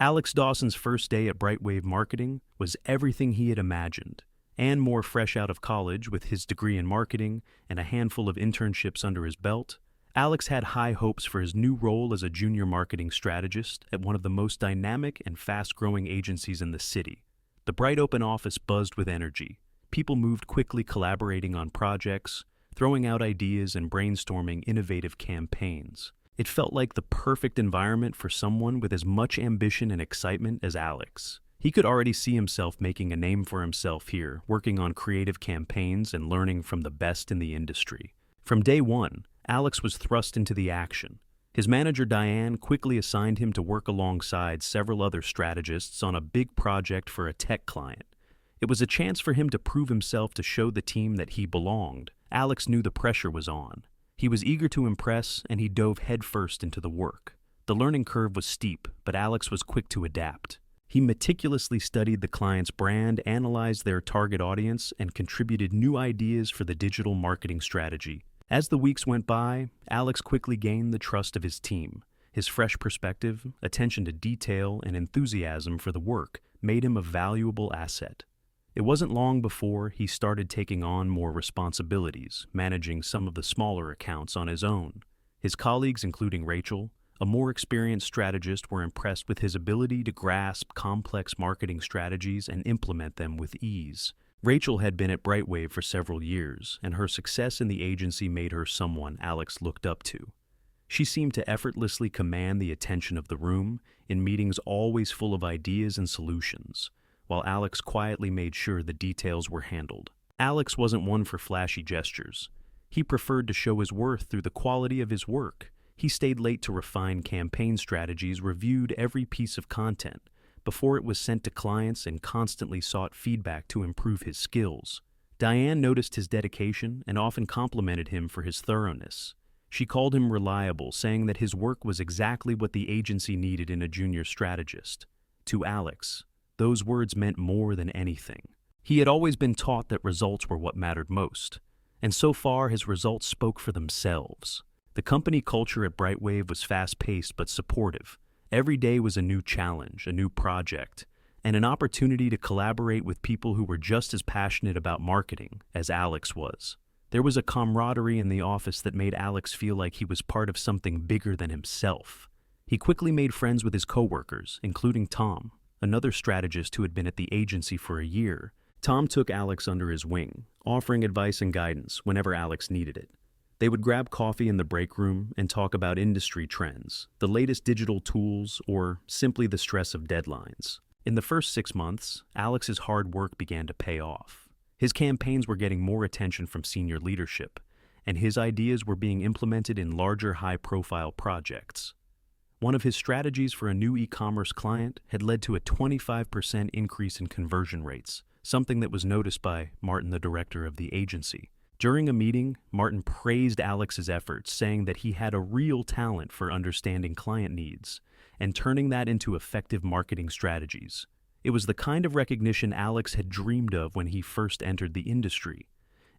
Alex Dawson's first day at Brightwave Marketing was everything he had imagined, and more. Fresh out of college with his degree in marketing and a handful of internships under his belt, Alex had high hopes for his new role as a junior marketing strategist at one of the most dynamic and fast-growing agencies in the city. The bright open office buzzed with energy. People moved quickly, collaborating on projects, throwing out ideas and brainstorming innovative campaigns. It felt like the perfect environment for someone with as much ambition and excitement as Alex. He could already see himself making a name for himself here, working on creative campaigns and learning from the best in the industry. From day one, Alex was thrust into the action. His manager Diane quickly assigned him to work alongside several other strategists on a big project for a tech client. It was a chance for him to prove himself, to show the team that he belonged. Alex knew the pressure was on. He was eager to impress, and he dove headfirst into the work. The learning curve was steep, but Alex was quick to adapt. He meticulously studied the client's brand, analyzed their target audience, and contributed new ideas for the digital marketing strategy. As the weeks went by, Alex quickly gained the trust of his team. His fresh perspective, attention to detail, and enthusiasm for the work made him a valuable asset. It wasn't long before he started taking on more responsibilities, managing some of the smaller accounts on his own. His colleagues, including Rachel, a more experienced strategist, were impressed with his ability to grasp complex marketing strategies and implement them with ease. Rachel had been at Brightwave for several years, and her success in the agency made her someone Alex looked up to. She seemed to effortlessly command the attention of the room, in meetings always full of ideas and solutions, while Alex quietly made sure the details were handled. Alex wasn't one for flashy gestures. He preferred to show his worth through the quality of his work. He stayed late to refine campaign strategies, reviewed every piece of content before it was sent to clients, and constantly sought feedback to improve his skills. Diane noticed his dedication and often complimented him for his thoroughness. She called him reliable, saying that his work was exactly what the agency needed in a junior strategist. To Alex, those words meant more than anything. He had always been taught that results were what mattered most, and so far his results spoke for themselves. The company culture at Brightwave was fast-paced but supportive. Every day was a new challenge, a new project, and an opportunity to collaborate with people who were just as passionate about marketing as Alex was. There was a camaraderie in the office that made Alex feel like he was part of something bigger than himself. He quickly made friends with his coworkers, including Tom, another strategist who had been at the agency for a year. Tom took Alex under his wing, offering advice and guidance whenever Alex needed it. They would grab coffee in the break room and talk about industry trends, the latest digital tools, or simply the stress of deadlines. In the first 6 months, Alex's hard work began to pay off. His campaigns were getting more attention from senior leadership, and his ideas were being implemented in larger, high-profile projects. One of his strategies for a new e-commerce client had led to a 25% increase in conversion rates, something that was noticed by Martin, the director of the agency. During a meeting, Martin praised Alex's efforts, saying that he had a real talent for understanding client needs and turning that into effective marketing strategies. It was the kind of recognition Alex had dreamed of when he first entered the industry,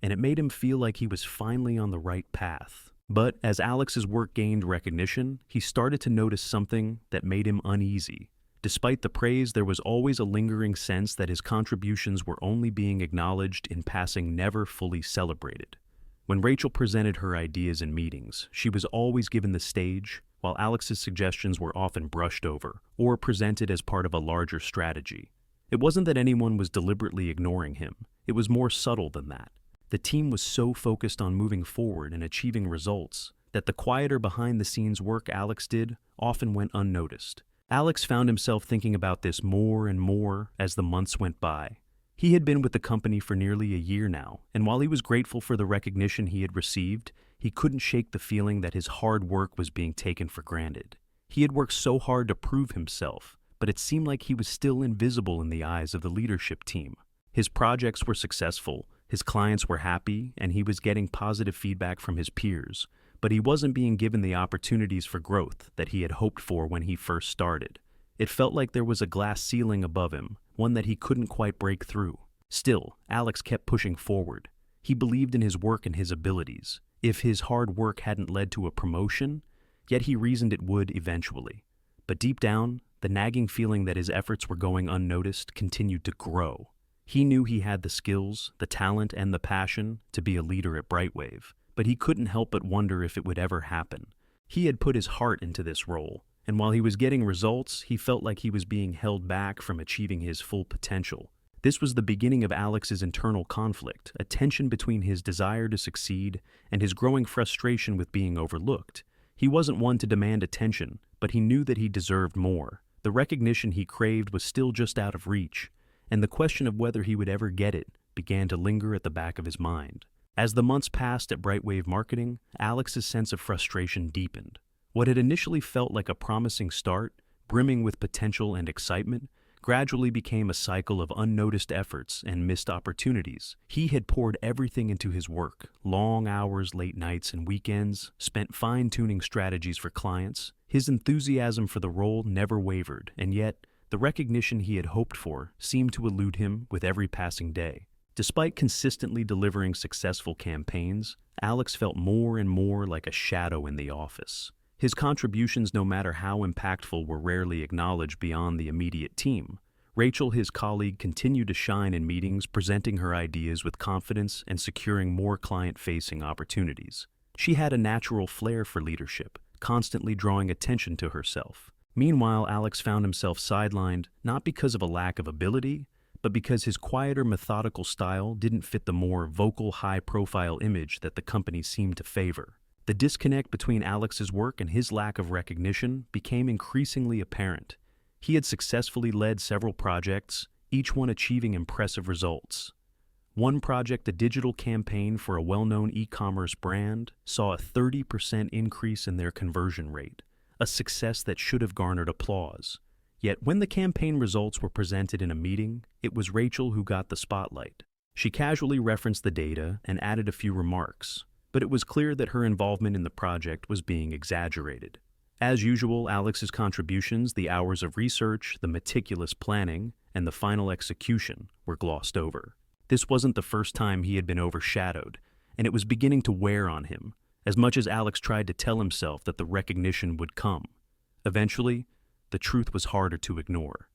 and it made him feel like he was finally on the right path. But as Alex's work gained recognition, he started to notice something that made him uneasy. Despite the praise, there was always a lingering sense that his contributions were only being acknowledged in passing, never fully celebrated. When Rachel presented her ideas in meetings, she was always given the stage, while Alex's suggestions were often brushed over or presented as part of a larger strategy. It wasn't that anyone was deliberately ignoring him. It was more subtle than that. The team was so focused on moving forward and achieving results that the quieter behind-the-scenes work Alex did often went unnoticed. Alex found himself thinking about this more and more as the months went by. He had been with the company for nearly a year now, and while he was grateful for the recognition he had received, he couldn't shake the feeling that his hard work was being taken for granted. He had worked so hard to prove himself, but it seemed like he was still invisible in the eyes of the leadership team. His projects were successful, his clients were happy, and he was getting positive feedback from his peers, but he wasn't being given the opportunities for growth that he had hoped for when he first started. It felt like there was a glass ceiling above him, one that he couldn't quite break through. Still, Alex kept pushing forward. He believed in his work and his abilities. If his hard work hadn't led to a promotion, yet he reasoned it would eventually. But deep down, the nagging feeling that his efforts were going unnoticed continued to grow. He knew he had the skills, the talent, and the passion to be a leader at Brightwave, but he couldn't help but wonder if it would ever happen. He had put his heart into this role, and while he was getting results, he felt like he was being held back from achieving his full potential. This was the beginning of Alex's internal conflict, a tension between his desire to succeed and his growing frustration with being overlooked. He wasn't one to demand attention, but he knew that he deserved more. The recognition he craved was still just out of reach, and the question of whether he would ever get it began to linger at the back of his mind. As the months passed at Brightwave Marketing, Alex's sense of frustration deepened. What had initially felt like a promising start, brimming with potential and excitement, gradually became a cycle of unnoticed efforts and missed opportunities. He had poured everything into his work, long hours, late nights, and weekends, spent fine-tuning strategies for clients. His enthusiasm for the role never wavered, and yet, the recognition he had hoped for seemed to elude him with every passing day. Despite consistently delivering successful campaigns, Alex felt more and more like a shadow in the office. His contributions, no matter how impactful, were rarely acknowledged beyond the immediate team. Rachel, his colleague, continued to shine in meetings, presenting her ideas with confidence and securing more client-facing opportunities. She had a natural flair for leadership, constantly drawing attention to herself. Meanwhile, Alex found himself sidelined, not because of a lack of ability, but because his quieter, methodical style didn't fit the more vocal, high-profile image that the company seemed to favor. The disconnect between Alex's work and his lack of recognition became increasingly apparent. He had successfully led several projects, each one achieving impressive results. One project, a digital campaign for a well-known e-commerce brand, saw a 30% increase in their conversion rate, a success that should have garnered applause. Yet when the campaign results were presented in a meeting, it was Rachel who got the spotlight. She casually referenced the data and added a few remarks, but it was clear that her involvement in the project was being exaggerated. As usual, Alex's contributions, the hours of research, the meticulous planning, and the final execution were glossed over. This wasn't the first time he had been overshadowed, and it was beginning to wear on him, as much as Alex tried to tell himself that the recognition would come. Eventually, the truth was harder to ignore.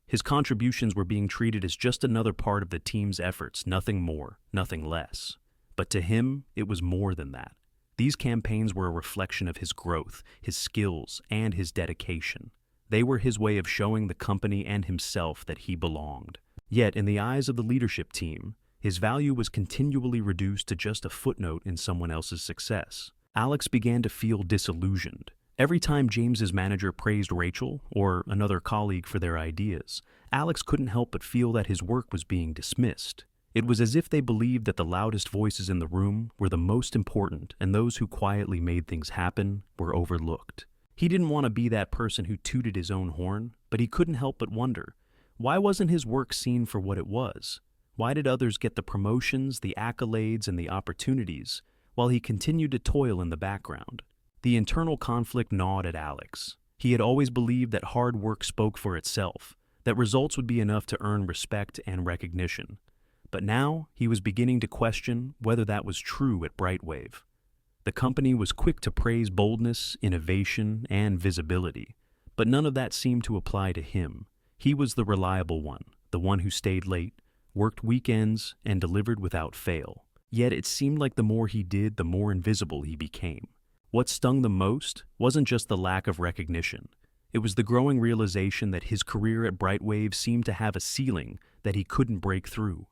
His contributions were being treated as just another part of the team's efforts, nothing more, nothing less. But to him, it was more than that. These campaigns were a reflection of his growth, his skills, and his dedication. They were his way of showing the company and himself that he belonged. Yet, in the eyes of the leadership team, his value was continually reduced to just a footnote in someone else's success. Alex began to feel disillusioned. Every time James's manager praised Rachel or another colleague for their ideas, Alex couldn't help but feel that his work was being dismissed. It was as if they believed that the loudest voices in the room were the most important, and those who quietly made things happen were overlooked. He didn't want to be that person who tooted his own horn, but he couldn't help but wonder, why wasn't his work seen for what it was? Why did others get the promotions, the accolades, and the opportunities, while he continued to toil in the background? The internal conflict gnawed at Alex. He had always believed that hard work spoke for itself, that results would be enough to earn respect and recognition. But now he was beginning to question whether that was true at Brightwave. The company was quick to praise boldness, innovation, and visibility, but none of that seemed to apply to him. He was the reliable one, the one who stayed late, worked weekends, and delivered without fail. Yet it seemed like the more he did, the more invisible he became. What stung the most wasn't just the lack of recognition. It was the growing realization that his career at Brightwave seemed to have a ceiling that he couldn't break through.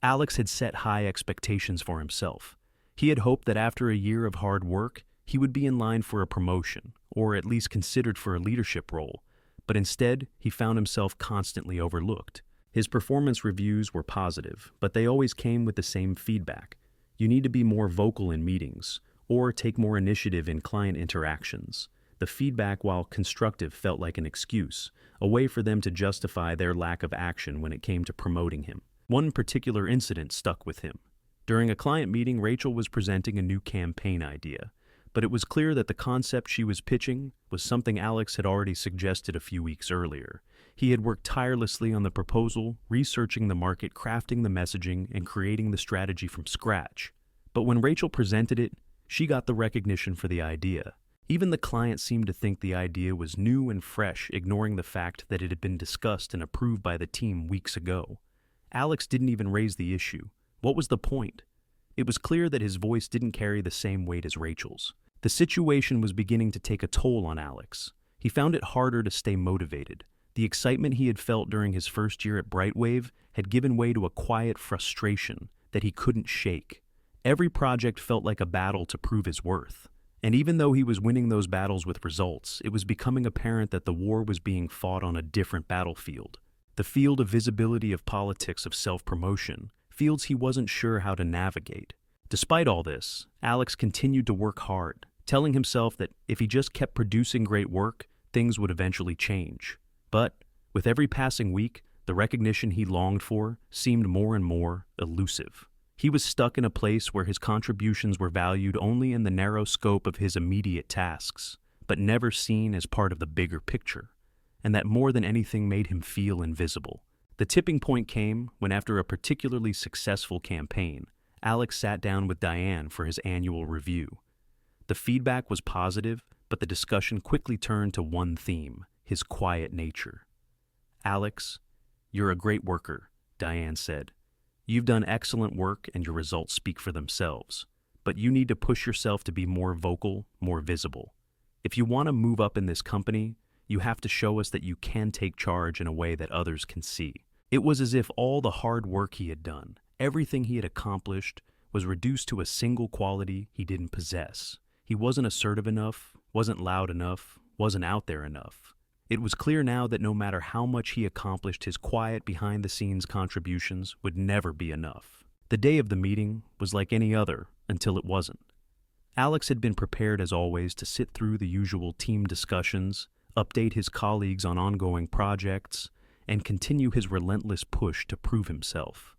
Alex had set high expectations for himself. He had hoped that after a year of hard work, he would be in line for a promotion, or at least considered for a leadership role, but instead, he found himself constantly overlooked. His performance reviews were positive, but they always came with the same feedback. You need to be more vocal in meetings, or take more initiative in client interactions. The feedback, while constructive, felt like an excuse, a way for them to justify their lack of action when it came to promoting him. One particular incident stuck with him. During a client meeting, Rachel was presenting a new campaign idea, but it was clear that the concept she was pitching was something Alex had already suggested a few weeks earlier. He had worked tirelessly on the proposal, researching the market, crafting the messaging, and creating the strategy from scratch. But when Rachel presented it, she got the recognition for the idea. Even the client seemed to think the idea was new and fresh, ignoring the fact that it had been discussed and approved by the team weeks ago. Alex didn't even raise the issue. What was the point? It was clear that his voice didn't carry the same weight as Rachel's. The situation was beginning to take a toll on Alex. He found it harder to stay motivated. The excitement he had felt during his first year at Brightwave had given way to a quiet frustration that he couldn't shake. Every project felt like a battle to prove his worth. And even though he was winning those battles with results, it was becoming apparent that the war was being fought on a different battlefield. The field of visibility, of politics, of self-promotion, fields he wasn't sure how to navigate. Despite all this, Alex continued to work hard, telling himself that if he just kept producing great work, things would eventually change. But with every passing week, the recognition he longed for seemed more and more elusive. He was stuck in a place where his contributions were valued only in the narrow scope of his immediate tasks, but never seen as part of the bigger picture, and that more than anything made him feel invisible. The tipping point came when, after a particularly successful campaign, Alex sat down with Diane for his annual review. The feedback was positive, but the discussion quickly turned to one theme: his quiet nature. "Alex, you're a great worker," Diane said. "You've done excellent work and your results speak for themselves, but you need to push yourself to be more vocal, more visible. If you want to move up in this company, you have to show us that you can take charge in a way that others can see." It was as if all the hard work he had done, everything he had accomplished, was reduced to a single quality he didn't possess. He wasn't assertive enough, wasn't loud enough, wasn't out there enough. It was clear now that no matter how much he accomplished, his quiet, behind-the-scenes contributions would never be enough. The day of the meeting was like any other until it wasn't. Alex had been prepared, as always, to sit through the usual team discussions, update his colleagues on ongoing projects, and continue his relentless push to prove himself.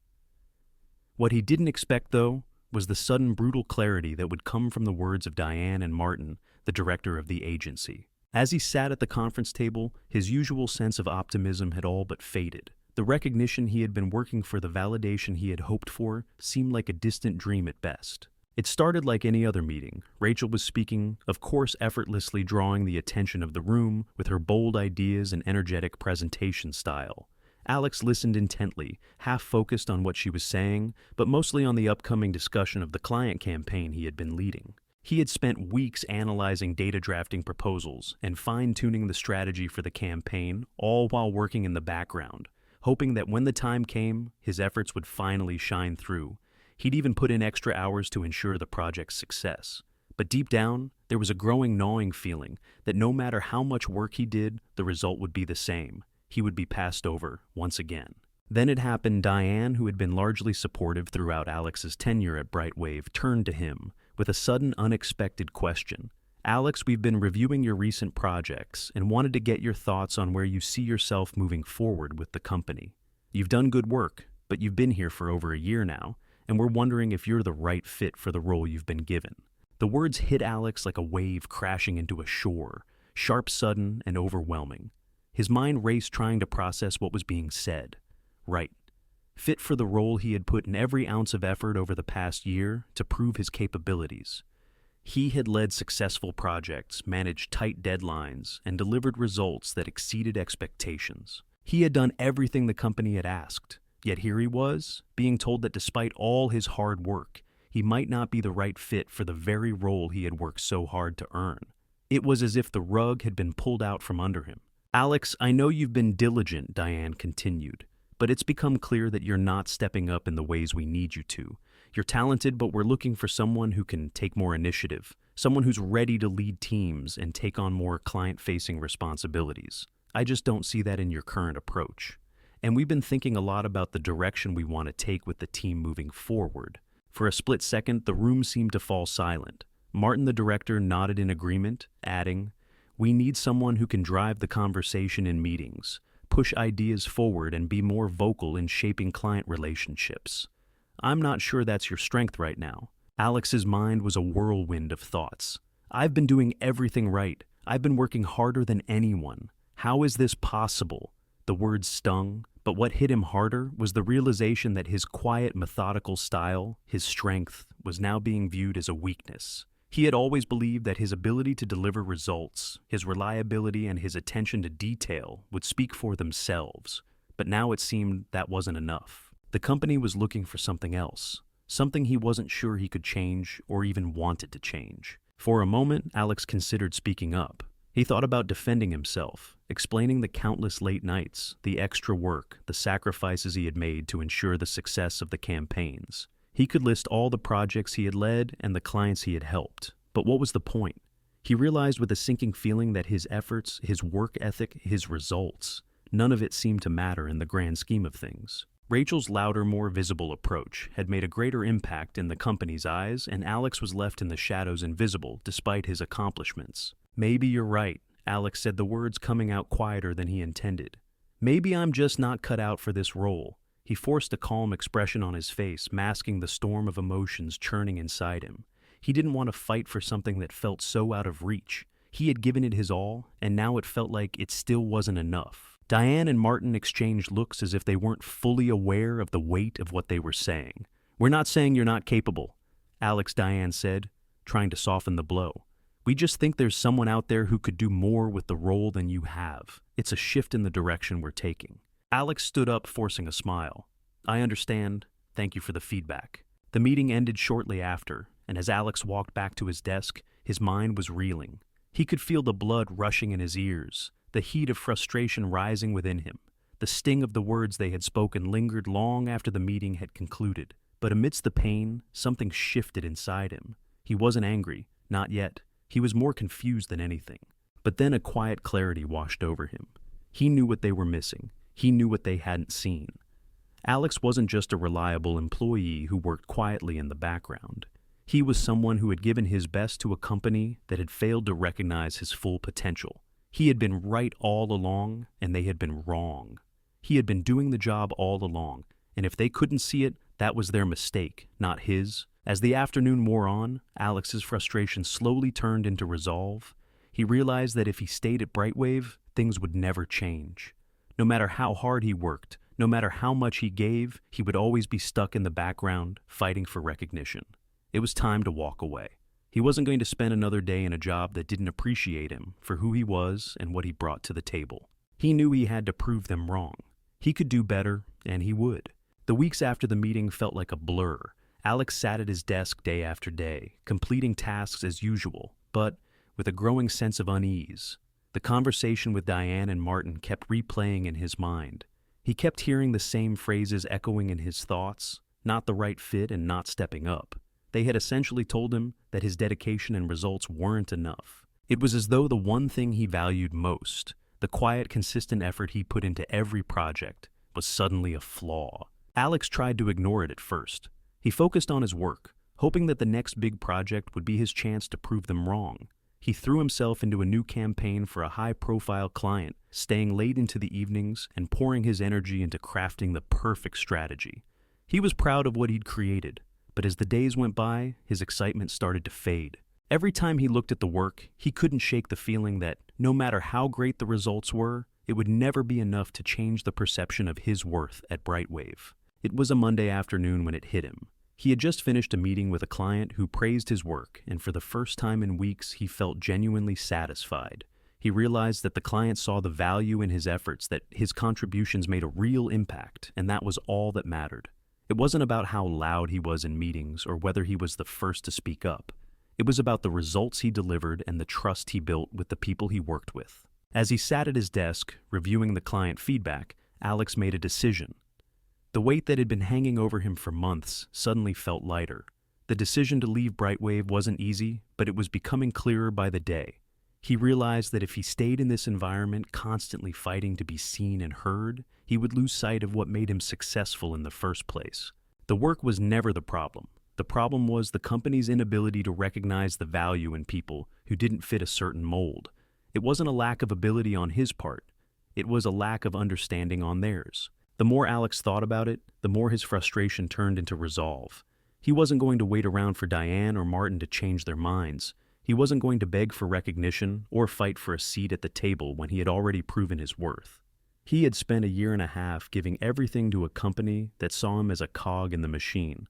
What he didn't expect, though, was the sudden brutal clarity that would come from the words of Diane and Martin, the director of the agency. As he sat at the conference table, his usual sense of optimism had all but faded. The recognition he had been working for, the validation he had hoped for, seemed like a distant dream at best. It started like any other meeting. Rachel was speaking, of course effortlessly drawing the attention of the room with her bold ideas and energetic presentation style. Alex listened intently, half focused on what she was saying, but mostly on the upcoming discussion of the client campaign he had been leading. He had spent weeks analyzing data drafting proposals and fine-tuning the strategy for the campaign, all while working in the background, hoping that when the time came, his efforts would finally shine through. He'd even put in extra hours to ensure the project's success. But deep down, there was a growing gnawing feeling that no matter how much work he did, the result would be the same. He would be passed over once again. Then it happened. Diane, who had been largely supportive throughout Alex's tenure at Brightwave, turned to him with a sudden, unexpected question. "Alex, we've been reviewing your recent projects and wanted to get your thoughts on where you see yourself moving forward with the company. You've done good work, but you've been here for over a year now, and we're wondering if you're the right fit for the role you've been given." The words hit Alex like a wave crashing into a shore, sharp, sudden, and overwhelming. His mind raced, trying to process what was being said. Right. Fit for the role he had put in every ounce of effort over the past year to prove his capabilities. He had led successful projects, managed tight deadlines, and delivered results that exceeded expectations. He had done everything the company had asked, yet here he was, being told that despite all his hard work, he might not be the right fit for the very role he had worked so hard to earn. It was as if the rug had been pulled out from under him. "Alex, I know you've been diligent," Diane continued, "but it's become clear that you're not stepping up in the ways we need you to. You're talented, but we're looking for someone who can take more initiative, someone who's ready to lead teams and take on more client-facing responsibilities. I just don't see that in your current approach. And we've been thinking a lot about the direction we want to take with the team moving forward." For a split second, the room seemed to fall silent. Martin, the director, nodded in agreement, adding, "We need someone who can drive the conversation in meetings, push ideas forward, and be more vocal in shaping client relationships. I'm not sure that's your strength right now." Alex's mind was a whirlwind of thoughts. "I've been doing everything right. I've been working harder than anyone. How is this possible?" The words stung, but what hit him harder was the realization that his quiet, methodical style, his strength, was now being viewed as a weakness. He had always believed that his ability to deliver results, his reliability, and his attention to detail would speak for themselves, but now it seemed that wasn't enough. The company was looking for something else, something he wasn't sure he could change or even wanted to change. For a moment, Alex considered speaking up. He thought about defending himself, explaining the countless late nights, the extra work, the sacrifices he had made to ensure the success of the campaigns. He could list all the projects he had led and the clients he had helped. But what was the point? He realized with a sinking feeling that his efforts, his work ethic, his results, none of it seemed to matter in the grand scheme of things. Rachel's louder, more visible approach had made a greater impact in the company's eyes, and Alex was left in the shadows invisible despite his accomplishments. "Maybe you're right," Alex said, the words coming out quieter than he intended. "Maybe I'm just not cut out for this role." He forced a calm expression on his face, masking the storm of emotions churning inside him. He didn't want to fight for something that felt so out of reach. He had given it his all, and now it felt like it still wasn't enough. Diane and Martin exchanged looks as if they weren't fully aware of the weight of what they were saying. "We're not saying you're not capable," Diane said, trying to soften the blow. "We just think there's someone out there who could do more with the role than you have. It's a shift in the direction we're taking." Alex stood up, forcing a smile. "I understand. Thank you for the feedback." The meeting ended shortly after, and as Alex walked back to his desk, his mind was reeling. He could feel the blood rushing in his ears, the heat of frustration rising within him. The sting of the words they had spoken lingered long after the meeting had concluded. But amidst the pain, something shifted inside him. He wasn't angry, not yet. He was more confused than anything. But then a quiet clarity washed over him. He knew what they were missing. He knew what they hadn't seen. Alex wasn't just a reliable employee who worked quietly in the background. He was someone who had given his best to a company that had failed to recognize his full potential. He had been right all along, and they had been wrong. He had been doing the job all along, and if they couldn't see it, that was their mistake, not his. As the afternoon wore on, Alex's frustration slowly turned into resolve. He realized that if he stayed at Brightwave, things would never change. No matter how hard he worked, no matter how much he gave, he would always be stuck in the background, fighting for recognition. It was time to walk away. He wasn't going to spend another day in a job that didn't appreciate him for who he was and what he brought to the table. He knew he had to prove them wrong. He could do better, and he would. The weeks after the meeting felt like a blur. Alex sat at his desk day after day, completing tasks as usual, but with a growing sense of unease. The conversation with Diane and Martin kept replaying in his mind. He kept hearing the same phrases echoing in his thoughts, not the right fit and not stepping up. They had essentially told him that his dedication and results weren't enough. It was as though the one thing he valued most, the quiet, consistent effort he put into every project, was suddenly a flaw. Alex tried to ignore it at first. He focused on his work, hoping that the next big project would be his chance to prove them wrong. He threw himself into a new campaign for a high-profile client, staying late into the evenings and pouring his energy into crafting the perfect strategy. He was proud of what he'd created, but as the days went by, his excitement started to fade. Every time he looked at the work, he couldn't shake the feeling that, no matter how great the results were, it would never be enough to change the perception of his worth at Brightwave. It was a Monday afternoon when it hit him. He had just finished a meeting with a client who praised his work, and for the first time in weeks, he felt genuinely satisfied. He realized that the client saw the value in his efforts, that his contributions made a real impact, and that was all that mattered. It wasn't about how loud he was in meetings or whether he was the first to speak up. It was about the results he delivered and the trust he built with the people he worked with. As he sat at his desk, reviewing the client feedback, Alex made a decision. The weight that had been hanging over him for months suddenly felt lighter. The decision to leave Brightwave wasn't easy, but it was becoming clearer by the day. He realized that if he stayed in this environment, constantly fighting to be seen and heard, he would lose sight of what made him successful in the first place. The work was never the problem. The problem was the company's inability to recognize the value in people who didn't fit a certain mold. It wasn't a lack of ability on his part. It was a lack of understanding on theirs. The more Alex thought about it, the more his frustration turned into resolve. He wasn't going to wait around for Diane or Martin to change their minds. He wasn't going to beg for recognition or fight for a seat at the table when he had already proven his worth. He had spent a year and a half giving everything to a company that saw him as a cog in the machine,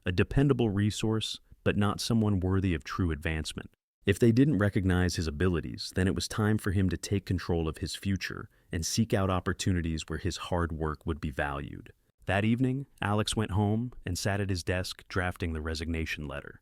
a dependable resource, but not someone worthy of true advancement. If they didn't recognize his abilities, then it was time for him to take control of his future and seek out opportunities where his hard work would be valued. That evening, Alex went home and sat at his desk drafting the resignation letter.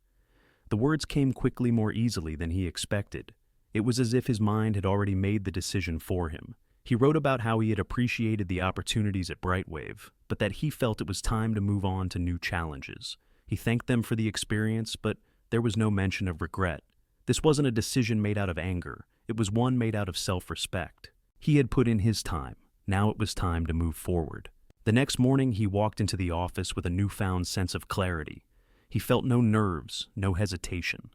The words came quickly, more easily than he expected. It was as if his mind had already made the decision for him. He wrote about how he had appreciated the opportunities at Brightwave, but that he felt it was time to move on to new challenges. He thanked them for the experience, but there was no mention of regret. This wasn't a decision made out of anger. It was one made out of self-respect. He had put in his time. Now it was time to move forward. The next morning, he walked into the office with a newfound sense of clarity. He felt no nerves, no hesitation.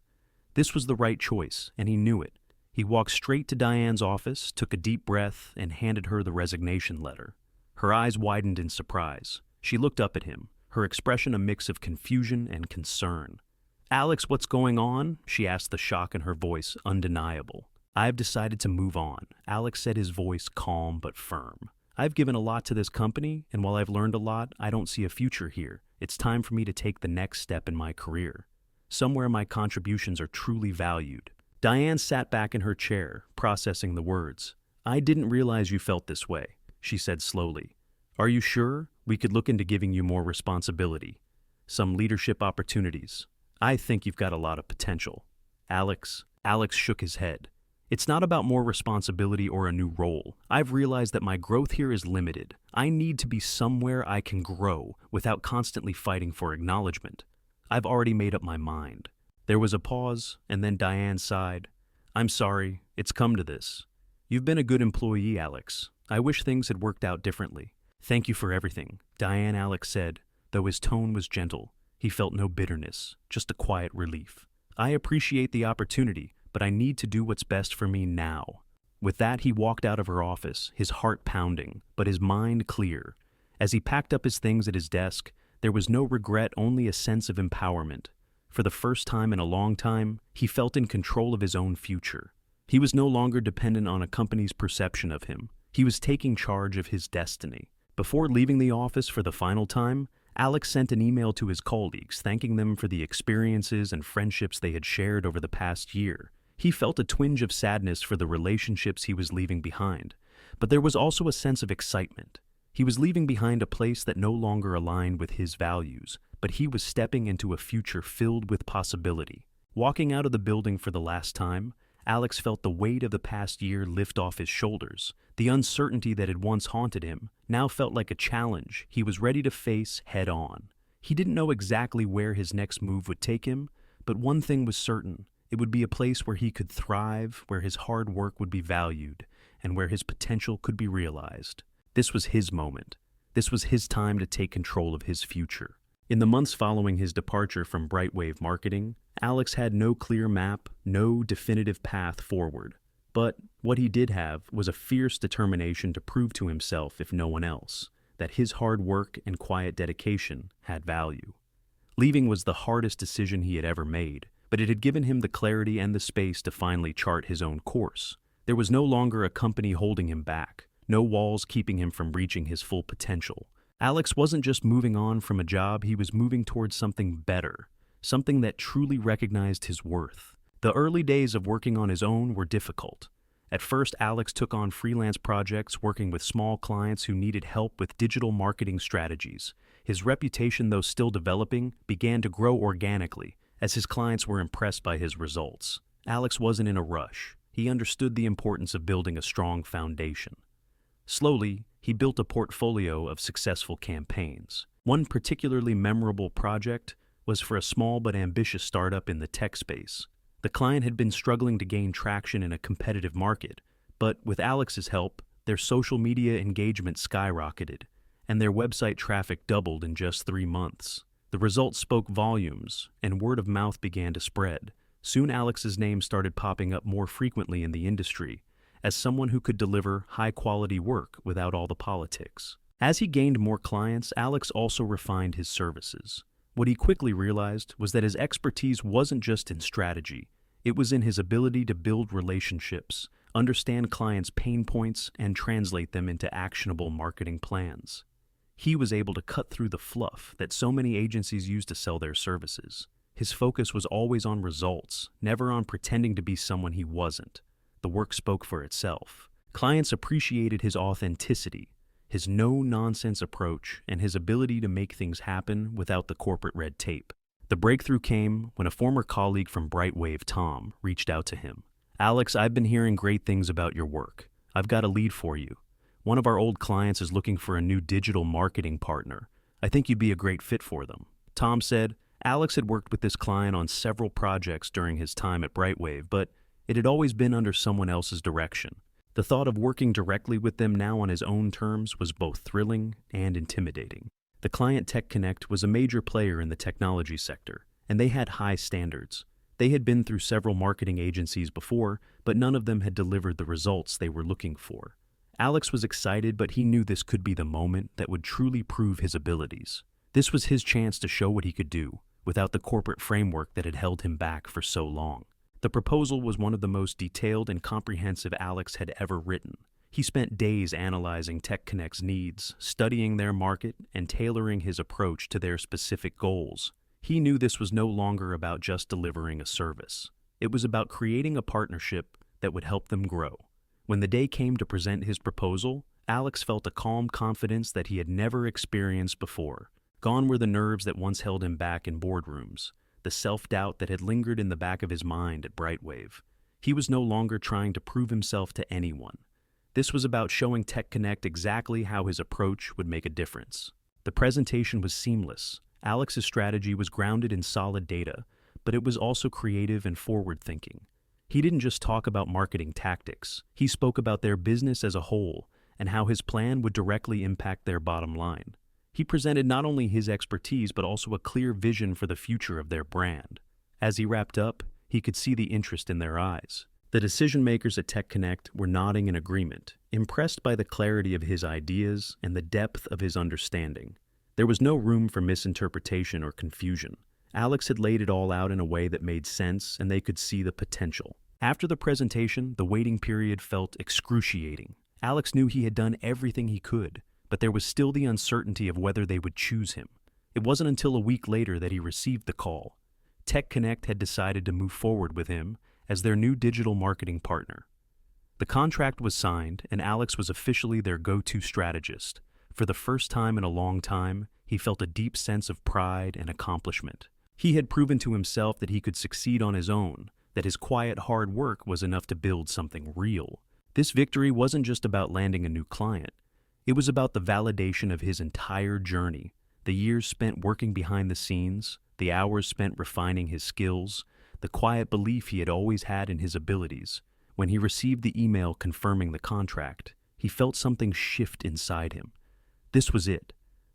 This was the right choice, and he knew it. He walked straight to Diane's office, took a deep breath, and handed her the resignation letter. Her eyes widened in surprise. She looked up at him, her expression a mix of confusion and concern. "Alex, what's going on?" she asked, the shock in her voice undeniable. "I've decided to move on," Alex said, his voice calm but firm. "I've given a lot to this company, and while I've learned a lot, I don't see a future here. It's time for me to take the next step in my career, somewhere my contributions are truly valued." Diane sat back in her chair, processing the words. "I didn't realize you felt this way," she said slowly. "Are you sure? We could look into giving you more responsibility, some leadership opportunities. I think you've got a lot of potential." Alex shook his head. "It's not about more responsibility or a new role. I've realized that my growth here is limited. I need to be somewhere I can grow without constantly fighting for acknowledgement. I've already made up my mind." There was a pause, and then Diane sighed. "I'm sorry, it's come to this. You've been a good employee, Alex. I wish things had worked out differently." "Thank you for everything," Alex said, though his tone was gentle. He felt no bitterness, just a quiet relief. "I appreciate the opportunity, but I need to do what's best for me now." With that, he walked out of her office, his heart pounding, but his mind clear. As he packed up his things at his desk, there was no regret, only a sense of empowerment. For the first time in a long time, he felt in control of his own future. He was no longer dependent on a company's perception of him. He was taking charge of his destiny. Before leaving the office for the final time, Alex sent an email to his colleagues, thanking them for the experiences and friendships they had shared over the past year. He felt a twinge of sadness for the relationships he was leaving behind, but there was also a sense of excitement. He was leaving behind a place that no longer aligned with his values, but he was stepping into a future filled with possibility. Walking out of the building for the last time, Alex felt the weight of the past year lift off his shoulders. The uncertainty that had once haunted him now felt like a challenge he was ready to face head on. He didn't know exactly where his next move would take him, but one thing was certain: it would be a place where he could thrive, where his hard work would be valued, and where his potential could be realized. This was his moment. This was his time to take control of his future. In the months following his departure from Brightwave Marketing, Alex had no clear map, no definitive path forward. But what he did have was a fierce determination to prove to himself, if no one else, that his hard work and quiet dedication had value. Leaving was the hardest decision he had ever made, but it had given him the clarity and the space to finally chart his own course. There was no longer a company holding him back, no walls keeping him from reaching his full potential. Alex wasn't just moving on from a job, he was moving towards something better, something that truly recognized his worth. The early days of working on his own were difficult. At first, Alex took on freelance projects working with small clients who needed help with digital marketing strategies. His reputation, though still developing, began to grow organically as his clients were impressed by his results. Alex wasn't in a rush. He understood the importance of building a strong foundation. Slowly, he built a portfolio of successful campaigns. One particularly memorable project was for a small but ambitious startup in the tech space. The client had been struggling to gain traction in a competitive market, but with Alex's help, their social media engagement skyrocketed, and their website traffic doubled in just 3 months. The results spoke volumes, and word of mouth began to spread. Soon Alex's name started popping up more frequently in the industry, as someone who could deliver high-quality work without all the politics. As he gained more clients, Alex also refined his services. What he quickly realized was that his expertise wasn't just in strategy. It was in his ability to build relationships, understand clients' pain points, and translate them into actionable marketing plans. He was able to cut through the fluff that so many agencies use to sell their services. His focus was always on results, never on pretending to be someone he wasn't. The work spoke for itself. Clients appreciated his authenticity, his no-nonsense approach, and his ability to make things happen without the corporate red tape. The breakthrough came when a former colleague from Brightwave, Tom, reached out to him. "Alex, I've been hearing great things about your work. I've got a lead for you. One of our old clients is looking for a new digital marketing partner. I think you'd be a great fit for them." Tom said Alex had worked with this client on several projects during his time at Brightwave, but it had always been under someone else's direction. The thought of working directly with them now on his own terms was both thrilling and intimidating. The client Tech Connect was a major player in the technology sector, and they had high standards. They had been through several marketing agencies before, but none of them had delivered the results they were looking for. Alex was excited, but he knew this could be the moment that would truly prove his abilities. This was his chance to show what he could do, without the corporate framework that had held him back for so long. The proposal was one of the most detailed and comprehensive Alex had ever written. He spent days analyzing Tech Connect's needs, studying their market, and tailoring his approach to their specific goals. He knew this was no longer about just delivering a service. It was about creating a partnership that would help them grow. When the day came to present his proposal, Alex felt a calm confidence that he had never experienced before. Gone were the nerves that once held him back in boardrooms, the self-doubt that had lingered in the back of his mind at Brightwave. He was no longer trying to prove himself to anyone. This was about showing Tech Connect exactly how his approach would make a difference. The presentation was seamless. Alex's strategy was grounded in solid data, but it was also creative and forward-thinking. He didn't just talk about marketing tactics. He spoke about their business as a whole and how his plan would directly impact their bottom line. He presented not only his expertise but also a clear vision for the future of their brand. As he wrapped up, he could see the interest in their eyes. The decision-makers at Tech Connect were nodding in agreement, impressed by the clarity of his ideas and the depth of his understanding. There was no room for misinterpretation or confusion. Alex had laid it all out in a way that made sense, and they could see the potential. After the presentation, the waiting period felt excruciating. Alex knew he had done everything he could, but there was still the uncertainty of whether they would choose him. It wasn't until a week later that he received the call. Tech Connect had decided to move forward with him as their new digital marketing partner. The contract was signed, and Alex was officially their go-to strategist. For the first time in a long time, he felt a deep sense of pride and accomplishment. He had proven to himself that he could succeed on his own, that his quiet hard work was enough to build something real. This victory wasn't just about landing a new client. It was about the validation of his entire journey, the years spent working behind the scenes, the hours spent refining his skills, the quiet belief he had always had in his abilities. When he received the email confirming the contract, he felt something shift inside him. This was it.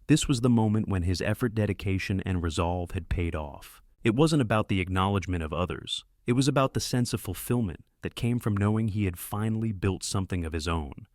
This was the moment when his effort, dedication, and resolve had paid off. It wasn't about the acknowledgement of others. It was about the sense of fulfillment that came from knowing he had finally built something of his own,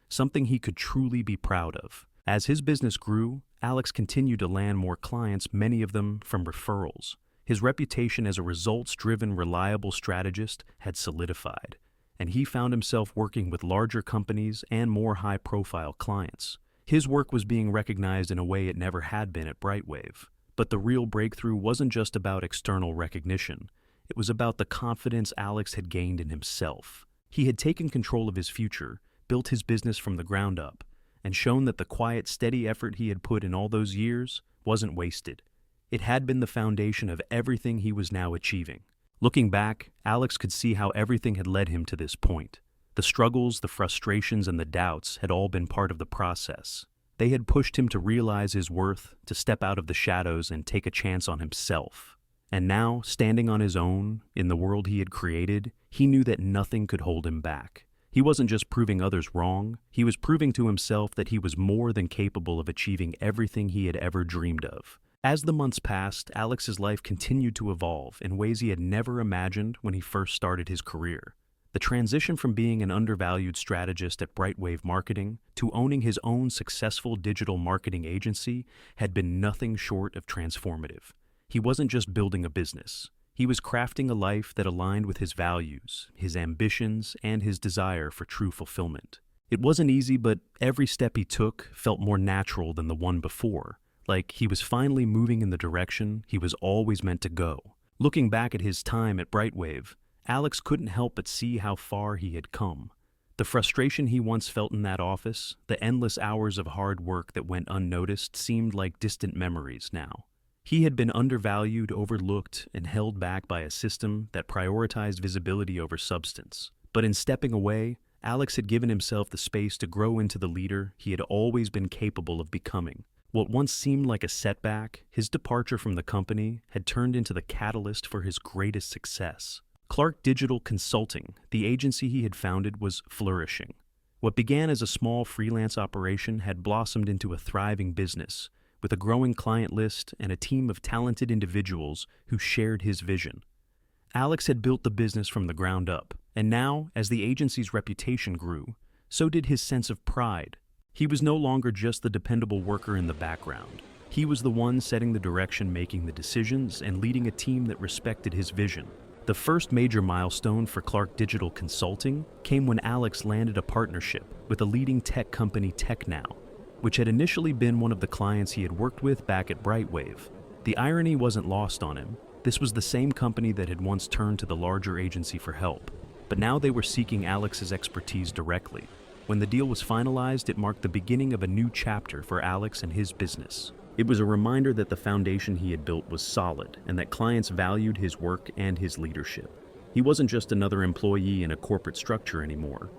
something he could truly be proud of. As his business grew, Alex continued to land more clients, many of them from referrals. His reputation as a results-driven, reliable strategist had solidified, and he found himself working with larger companies and more high-profile clients. His work was being recognized in a way it never had been at Brightwave. But the real breakthrough wasn't just about external recognition. It was about the confidence Alex had gained in himself. He had taken control of his future, built his business from the ground up, and shown that the quiet, steady effort he had put in all those years wasn't wasted. It had been the foundation of everything he was now achieving. Looking back, Alex could see how everything had led him to this point. The struggles, the frustrations, and the doubts had all been part of the process. They had pushed him to realize his worth, to step out of the shadows and take a chance on himself. And now, standing on his own, in the world he had created, he knew that nothing could hold him back. He wasn't just proving others wrong, he was proving to himself that he was more than capable of achieving everything he had ever dreamed of. As the months passed, Alex's life continued to evolve in ways he had never imagined when he first started his career. The transition from being an undervalued strategist at Brightwave Marketing to owning his own successful digital marketing agency had been nothing short of transformative. He wasn't just building a business. He was crafting a life that aligned with his values, his ambitions, and his desire for true fulfillment. It wasn't easy, but every step he took felt more natural than the one before, like he was finally moving in the direction he was always meant to go. Looking back at his time at Brightwave, Alex couldn't help but see how far he had come. The frustration he once felt in that office, the endless hours of hard work that went unnoticed, seemed like distant memories now. He had been undervalued, overlooked, and held back by a system that prioritized visibility over substance. But in stepping away, Alex had given himself the space to grow into the leader he had always been capable of becoming. What once seemed like a setback, his departure from the company, had turned into the catalyst for his greatest success. Clark Digital Consulting, the agency he had founded, was flourishing. What began as a small freelance operation had blossomed into a thriving business, with a growing client list and a team of talented individuals who shared his vision. Alex had built the business from the ground up, and now, as the agency's reputation grew, so did his sense of pride. He was no longer just the dependable worker in the background. He was the one setting the direction, making the decisions, and leading a team that respected his vision. The first major milestone for Clark Digital Consulting came when Alex landed a partnership with a leading tech company, TechNow, which had initially been one of the clients he had worked with back at Brightwave. The irony wasn't lost on him. This was the same company that had once turned to the larger agency for help, but now they were seeking Alex's expertise directly. When the deal was finalized, it marked the beginning of a new chapter for Alex and his business. It was a reminder that the foundation he had built was solid and that clients valued his work and his leadership. He wasn't just another employee in a corporate structure anymore.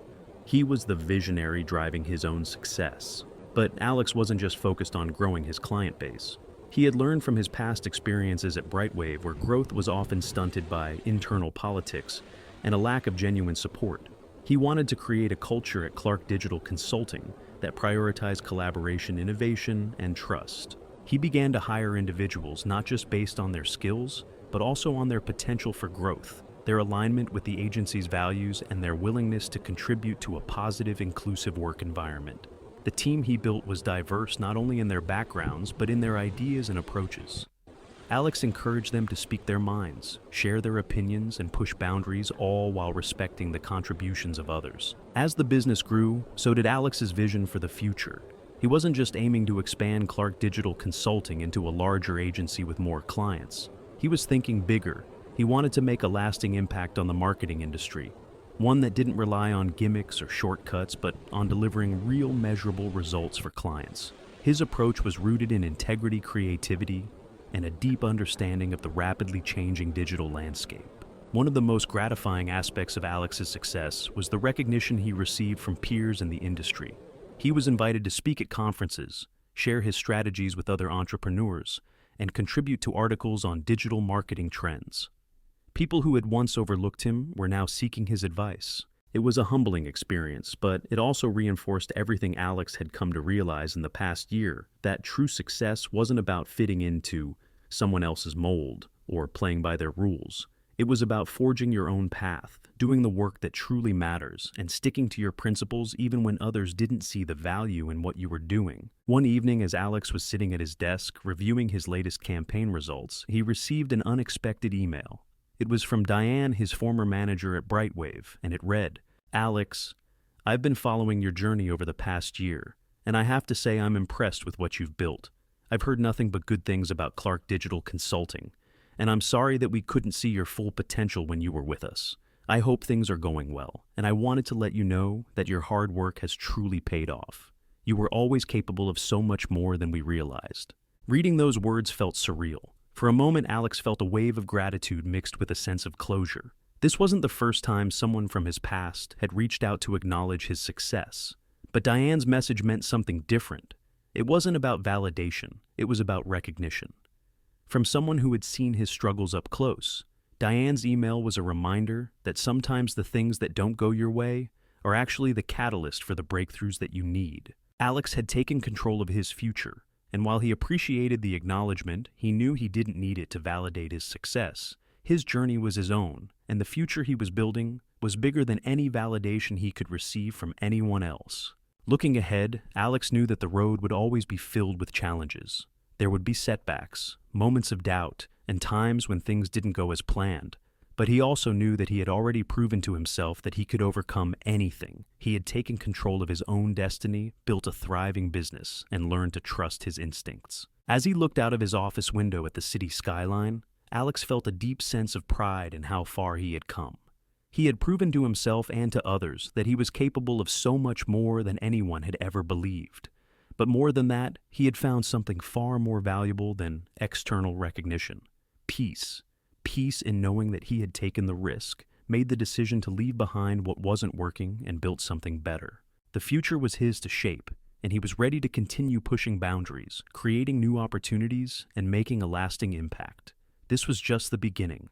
He was the visionary driving his own success. But Alex wasn't just focused on growing his client base. He had learned from his past experiences at Brightwave, where growth was often stunted by internal politics and a lack of genuine support. He wanted to create a culture at Clark Digital Consulting that prioritized collaboration, innovation, and trust. He began to hire individuals not just based on their skills, but also on their potential for growth, their alignment with the agency's values, and their willingness to contribute to a positive, inclusive work environment. The team he built was diverse not only in their backgrounds, but in their ideas and approaches. Alex encouraged them to speak their minds, share their opinions, and push boundaries, all while respecting the contributions of others. As the business grew, so did Alex's vision for the future. He wasn't just aiming to expand Clark Digital Consulting into a larger agency with more clients. He was thinking bigger. He wanted to make a lasting impact on the marketing industry, one that didn't rely on gimmicks or shortcuts, but on delivering real measurable results for clients. His approach was rooted in integrity, creativity, and a deep understanding of the rapidly changing digital landscape. One of the most gratifying aspects of Alex's success was the recognition he received from peers in the industry. He was invited to speak at conferences, share his strategies with other entrepreneurs, and contribute to articles on digital marketing trends. People who had once overlooked him were now seeking his advice. It was a humbling experience, but it also reinforced everything Alex had come to realize in the past year, that true success wasn't about fitting into someone else's mold or playing by their rules. It was about forging your own path, doing the work that truly matters, and sticking to your principles even when others didn't see the value in what you were doing. One evening, as Alex was sitting at his desk reviewing his latest campaign results, he received an unexpected email. It was from Diane, his former manager at Brightwave, and it read, "Alex, I've been following your journey over the past year, and I have to say I'm impressed with what you've built. I've heard nothing but good things about Clark Digital Consulting, and I'm sorry that we couldn't see your full potential when you were with us. I hope things are going well, and I wanted to let you know that your hard work has truly paid off. You were always capable of so much more than we realized." Reading those words felt surreal. For a moment, Alex felt a wave of gratitude mixed with a sense of closure. This wasn't the first time someone from his past had reached out to acknowledge his success. But Diane's message meant something different. It wasn't about validation, it was about recognition. From someone who had seen his struggles up close, Diane's email was a reminder that sometimes the things that don't go your way are actually the catalyst for the breakthroughs that you need. Alex had taken control of his future, and while he appreciated the acknowledgement, he knew he didn't need it to validate his success. His journey was his own, and the future he was building was bigger than any validation he could receive from anyone else. Looking ahead, Alex knew that the road would always be filled with challenges. There would be setbacks, moments of doubt, and times when things didn't go as planned. But he also knew that he had already proven to himself that he could overcome anything. He had taken control of his own destiny, built a thriving business, and learned to trust his instincts. As he looked out of his office window at the city skyline, Alex felt a deep sense of pride in how far he had come. He had proven to himself and to others that he was capable of so much more than anyone had ever believed. But more than that, he had found something far more valuable than external recognition: peace. Peace in knowing that he had taken the risk, made the decision to leave behind what wasn't working, and built something better. The future was his to shape, and he was ready to continue pushing boundaries, creating new opportunities, and making a lasting impact. This was just the beginning.